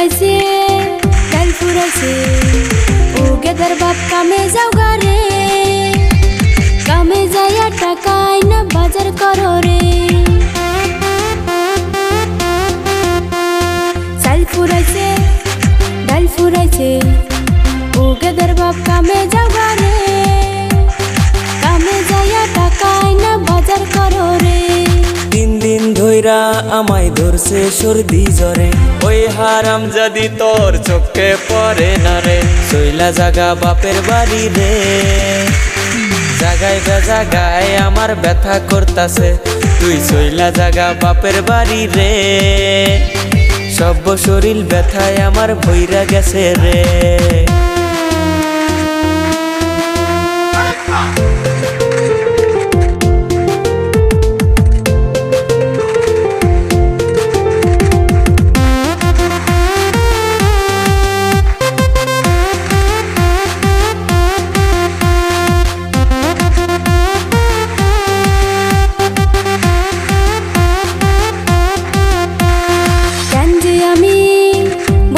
ফুরাইছে ডাল ফুরাইছে ও গেদার বাপ কামে যাও গারে কামে যাইয়া টাকায় না বাজার করো রে চাল ফুরাইছে ডাল ফুরাইছে ও গেদার বাপ কামে যাও গারে কামে যাইয়া টাকায় না বাজার করো রে তিন দিন ধইরা আমায় ধরছে সর্দি জ্বরে ওই হারাম যদি তোর চোখে পড়ে না রে শৈলা জাগা বাপের বাড়ি রে জাগায় জাগায় আমার ব্যথা করতাছে তুই শৈলা জাগা বাপের বাড়ি রে সব শরীর ব্যথায় আমার ভইরা গেছে রে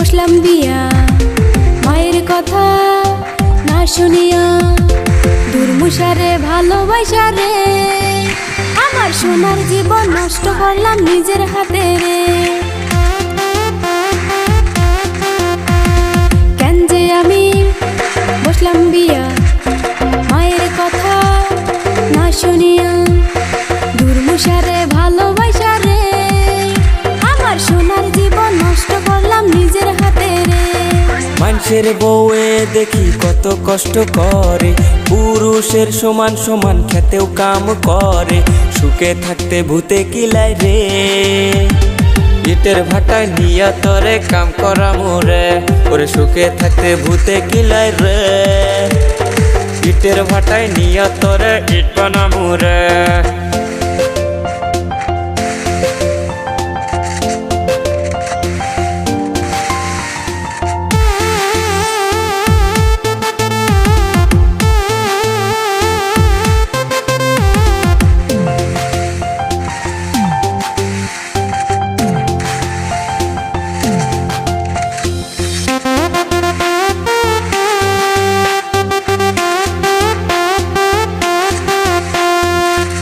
বসলাম দিয়া মায়ের কথা না শুনিয়া দুর্মুষারে ভালোবাসা রে আমার সোনার জীবন নষ্ট করলাম নিজের হাতে রে কেন যে আমি বসলাম বিয়া মায়ের কথা না শুনিয়া দুর্মুষারে ভালোবাসা রে আমার সোনার জীবন নষ্ট করলাম নিজের হাতে রে মানুষের বউয়ে দেখি কত কষ্ট করে পুরুষের সমান সমান খেতেও কাম করে সুখে থাকতে ভূতে কিলাই রে ইটের ভাটায় নিয়া তরে কাম করা মোরে ওরে সুখে থাকতে ভূতে কিলাই রে ইটের ভাটায় নিয়া তরে ইট বানামু রে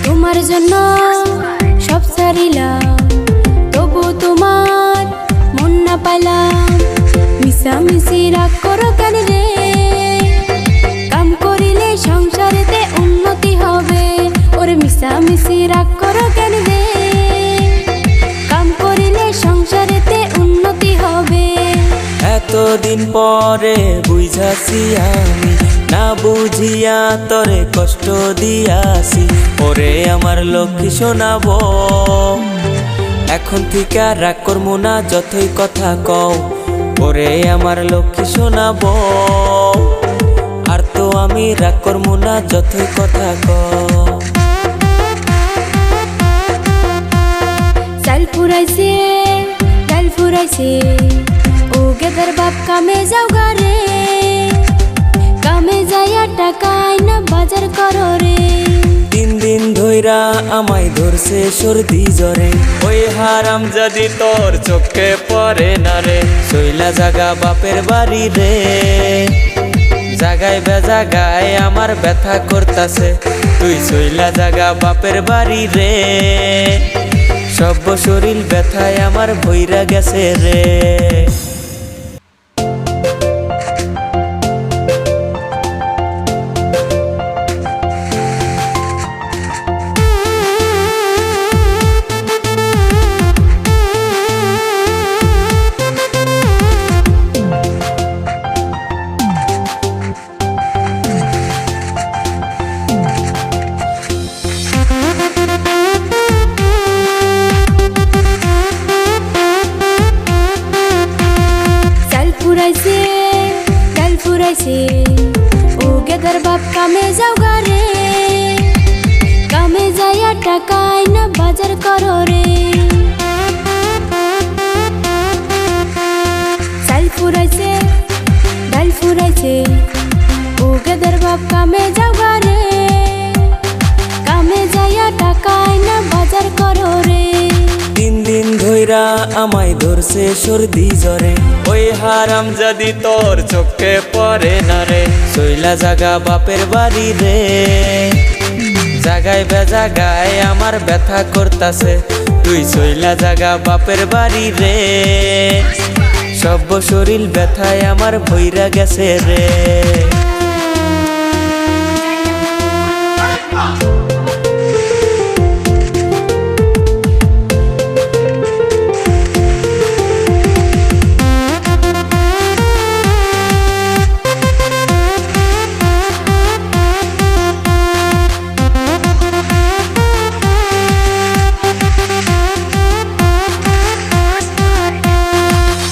তোমার জন্য সব ছাড়িলাম তবু তোমার মন না পাইলাম মিশামিশি রাগ করো কেন রে কাম করিলে সংসারেতে উন্নতি হবে ওরে মিশামিশি রাগ করো কেন রে কাম করিলে সংসারেতে উন্নতি হবে এতদিন পরে বুঝাছি আমি না বুঝিয়া তরে কষ্ট দিয়াছি ওরে আমার লক্ষ্মী শোনাবো এখন থেকে রাগ করবো না যতই কথা কও ওরে আমার লক্ষ্মী শোনাবো আর তো আমি রাগ করবো না যতই কথা কও চাল ফুরাইছে ডাল ফুরাইছে ও গেদার বাপ কামে যাও গারে কামে যাইয়া টাকায় না বাজার করো রে তিন দিন ধইরা আমায় ধরছে সর্দি জ্বরে ওই হারাম যদি তোর চোখে পড়ে না রে শৈলা জাগা বাপের বাড়ি রে জাগায় বেজাগায় আমার ব্যথা করতাছে তুই শৈলা জাগা বাপের বাড়ি রে সব শরীর ব্যথায় আমার ভইরা গেছে রে ফুরাইছে ডাল ফুরাইছে ও গেদার বাপ কামে যাও গারে কামে যাইয়া টাকায় না বাজার করো রে চাল ফুরাইছে ডাল ফুরাইছে ও গেদার বাপ কামে যাও গারে কামে যাইয়া টাকায় না বাজার করো রে তিন দিন ধরে কইরা আমায় ধরছে সর্দি জ্বরে। ওই হারাম যদি তোর চোখে পড়ে না রে, চইলা জাগা বাপের বাড়ি রে। জাগায় বেজাগায় আমার ব্যথা করতাছে, তুই চইলা জাগা বাপের বাড়ি রে। সব শরীর ব্যথায় আমার ভইরা গেছে রে।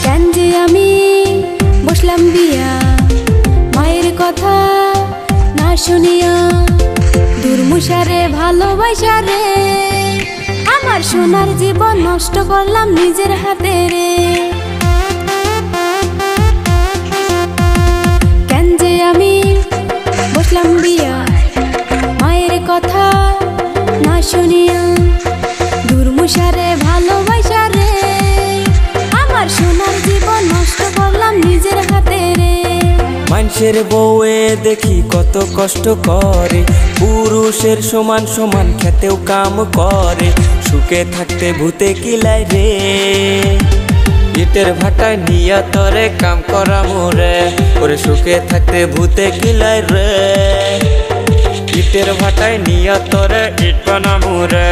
কেন যে আমি বসলাম বিয়া, মায়ের কথা না শুনিয়া, দুর্মুষারে ভালোবাসা রে। আমার সোনার জীবন নষ্ট করলাম নিজের হাতে রে। কেন যে আমি বসলাম বিয়া, মায়ের কথা না শুনিয়া, দুর্মুষারে ভালোবাসা রে। আমার সোনার জীবন নষ্ট করলাম নিজের হাতে রে। মানুষের বউয়ে দেখি কত কষ্ট করে, পুরুষের সমান সমান খেতেও কাম করে। সুখে থাকতে ভূতে কিলাই রে, ইটের ভাটায় নিয়া তরে কাম করা মোরে। ওরে সুখে থাকতে ভূতে কিলাই রে, ইটের ভাটায় নিয়া তরে ইট বানামু রে।